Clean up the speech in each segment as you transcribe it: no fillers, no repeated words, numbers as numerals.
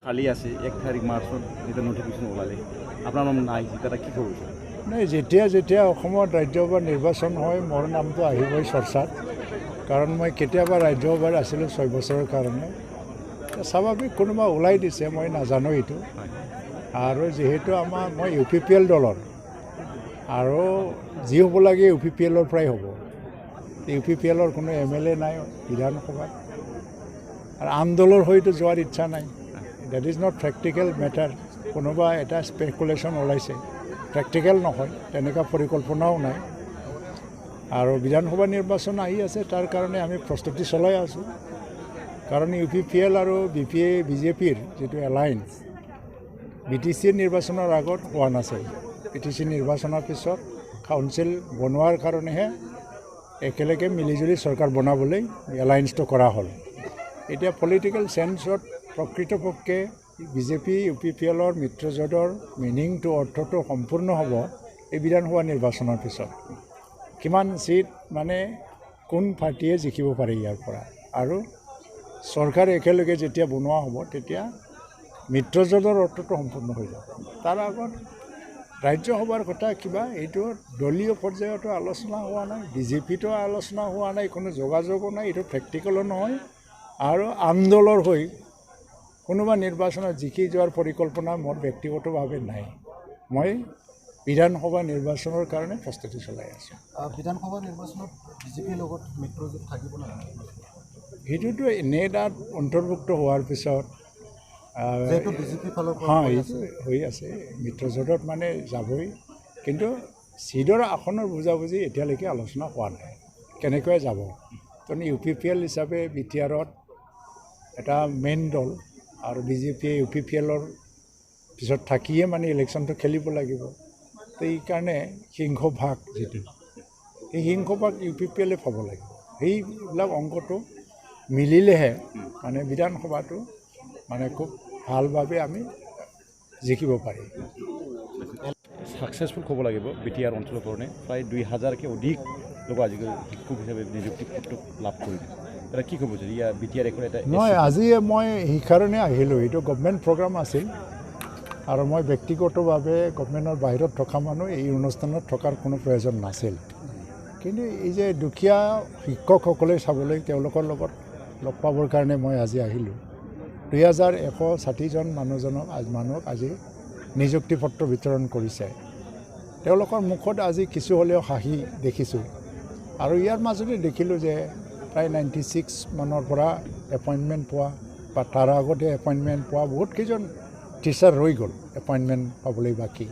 কালি আছে 1 তাৰিখ মাৰ্চত এটা নটিফিকেশ্যন ওলালে আপোনাৰ নাম নাই এটা কি ক'ব নাই যেতিয়া অসমত ৰাজ্যসভা নিৰ্বাচন হয় মোৰ নামটো আহিবই চৰ্চাত কাৰণ মই কেতিয়াবা ৰাজ্যসভাত আছিলোঁ 6 বছৰৰ কাৰণে স্বাভাৱিক কোনোবা ওলাই দিছে মই নাজানো এইটো আৰু যিহেতু মই UPPL দলৰ আৰু যি হ'ব লাগে UPPLৰ পৰাই হ'ব UPPLৰ কোনো MLA নাই বিধানসভাত আৰু আন দলৰ হয়তো যোৱাৰ ইচ্ছা নাই that is not practical matter কোনোবা এটা স্পেকুলেশ্যন ওলাইছে প্ৰেক্টিকেল নহয় তেনেকুৱা পৰিকল্পনাও নাই আৰু বিধানসভা নিৰ্বাচন আহি আছে তাৰ কাৰণে আমি প্ৰস্তুতি চলাই আছোঁ কাৰণ UPPL আৰু BJPৰ যিটো এলায়েন্স BTC নিৰ্বাচনৰ আগত হোৱা নাছিল BTC নিৰ্বাচনৰ পিছত কাউন্সিল বনোৱাৰ কাৰণেহে একেলগে মিলিজুলি চৰকাৰ বনাবলৈ এলায়েন্সটো কৰা হ'ল এতিয়া পলিটিকেল চেন্সত প্ৰকৃতপক্ষে BJP UPPLৰ মিত্ৰজোঁটৰ মিনিংটো অৰ্থটো সম্পূৰ্ণ হ'ব এই বিধানসভা নিৰ্বাচনৰ পিছত কিমান সিট মানে কোন পাৰ্টিয়ে জিকিব পাৰে ইয়াৰ পৰা আৰু চৰকাৰ একেলগে যেতিয়া বনোৱা হ'ব তেতিয়া মিত্ৰজোঁটৰ অৰ্থটো সম্পূৰ্ণ হৈ যাব তাৰ আগত ৰাজ্যসভাৰ কথা কিবা এইটো দলীয় পৰ্যায়তো আলোচনা হোৱা নাই BJPতো আলোচনা হোৱা নাই কোনো যোগাযোগো নাই এইটো প্ৰেক্টিকেলো নহয় আৰু আন্দোলনৰ হৈ কোনোবা নিৰ্বাচনত জিকি যোৱাৰ পৰিকল্পনা মোৰ ব্যক্তিগতভাৱে নাই মই বিধানসভা নিৰ্বাচনৰ কাৰণে প্ৰস্তুতি চলাই আছোঁ বিধানসভা নিৰ্বাচনত BJPৰ লগত মিত্ৰজোঁট থাকিব নাই সেইটোতো এনেই তাত অন্তৰ্ভুক্ত হোৱাৰ পিছত যেহেতু BJP ফালৰ পৰা হৈ আছে মিত্ৰজোঁটত মানে যাবই কিন্তু চিটৰ আসনৰ বুজাবুজি এতিয়ালৈকে আলোচনা হোৱা নাই কেনেকৈ যাব কাৰণ UPPL হিচাপে BTRত এটা মেইন দল আৰু BJPয়ে UPPLৰ পিছত থাকিয়ে মানে ইলেকশ্যনটো খেলিব লাগিব তো এইকাৰণে সিংহভাগ যিটো এই সিংহভাগ UPPLে পাব লাগিব সেইবিলাক অংকটো মিলিলেহে মানে বিধানসভাটো মানে খুব ভালভাৱে আমি জিকিব পাৰিম ছাকচেছফুল হ'ব লাগিব BTR অঞ্চলৰ কাৰণে প্ৰায় 2000কে অধিক লোক আজিকালি শিক্ষক হিচাপে নিযুক্তি পত্ৰ লাভ কৰিছে এটা কি ক'ব যে ইয়াৰ BTR এটা নহয় আজি মই সেইকাৰণে আহিলোঁ এইটো গভৰ্ণমেণ্ট প্ৰগ্ৰাম আছিল আৰু মই ব্যক্তিগতভাৱে গভৰ্ণমেণ্টৰ বাহিৰত থকা মানুহ এই অনুষ্ঠানত থকাৰ কোনো প্ৰয়োজন নাছিল কিন্তু এই যে দুখীয়া শিক্ষকসকলে চাবলৈ তেওঁলোকৰ লগত লগ পাবৰ কাৰণে মই আজি আহিলোঁ 2160জন মানুহক আজি নিযুক্তি পত্ৰ বিতৰণ কৰিছে তেওঁলোকৰ মুখত আজি কিছু হ'লেও হাঁহি দেখিছোঁ আৰু ইয়াৰ মাজতে দেখিলোঁ যে প্ৰায় 96 মানৰ পৰা এপইণ্টমেণ্ট পোৱা বা তাৰ আগতে এপইণ্টমেণ্ট পোৱা বহুত কেইজন টিচাৰ ৰৈ গ'ল এপইণ্টমেণ্ট পাবলৈ বাকী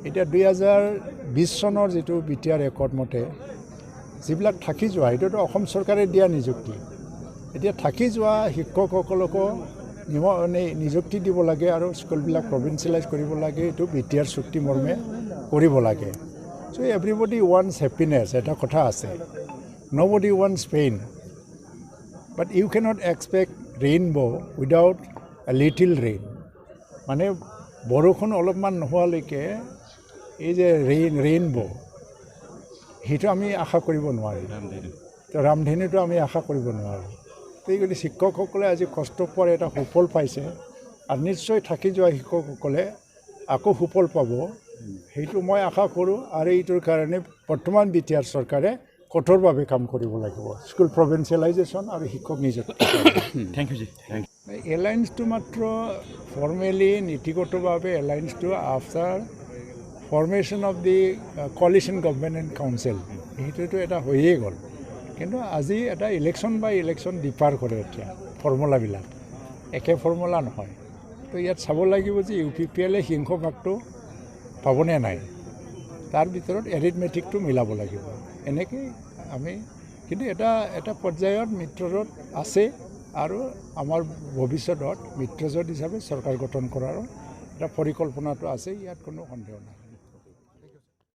এতিয়া 2020 চনৰ যিটো BTR ৰেকৰ্ড মতে যিবিলাক থাকি যোৱা এইটোতো অসম চৰকাৰে দিয়া নিযুক্তি এতিয়া থাকি যোৱা শিক্ষকসকলকো নিযুক্তি দিব লাগে আৰু স্কুলবিলাক প্ৰভিন্সিয়েলাইজ কৰিব লাগে এইটো BTR চুক্তি মৰ্মে কৰিব লাগে চ' এভৰিবডি ৱান্টছ হেপিনেছ এটা কথা আছে nobody wants pain but you cannot expect rainbow without a little rain মানে বৰষুণ অলপমান নোহোৱালৈকে এই যে ৰেইনবো সেইটো আমি আশা কৰিব নোৱাৰিম তো ৰামধেনুটো আমি আশা কৰিব নোৱাৰোঁ তো এইগতিকে শিক্ষকসকলে আজি কষ্ট পোৱাৰ এটা সুফল পাইছে আৰু নিশ্চয় থাকি যোৱা শিক্ষকসকলে আকৌ সুফল পাব সেইটো মই আশা কৰোঁ আৰু এইটোৰ কাৰণে বৰ্তমান BTR চৰকাৰে কঠোৰভাৱে কাম কৰিব লাগিব স্কুল প্ৰভিন্সিয়েলাইজেশ্যন আৰু শিক্ষক নিযুক্তি থেংক ইউ জি এলায়েন্সটো মাত্ৰ ফৰ্মেলি নীতিগতভাৱে এলায়েন্সটো after formation of the coalition government and council সেইটোতো এটা হৈয়ে গ'ল কিন্তু আজি এটা ইলেকশ্যন ডিফাৰ কৰে এতিয়া ফৰ্মুলাবিলাক একে ফৰ্মুলা নহয় তো ইয়াত চাব লাগিব যে UPPLে সিংহভাগটো পাবনে নাই তাৰ ভিতৰত এৰিথমেটিকটো মিলাব লাগিব এনেকৈ আমি কিন্তু এটা পৰ্যায়ত মিত্ৰজোঁট আছে আৰু আমাৰ ভৱিষ্যতত মিত্ৰজোঁট হিচাপে চৰকাৰ গঠন কৰাৰ এটা পৰিকল্পনাটো আছে ইয়াত কোনো সন্দেহ নাই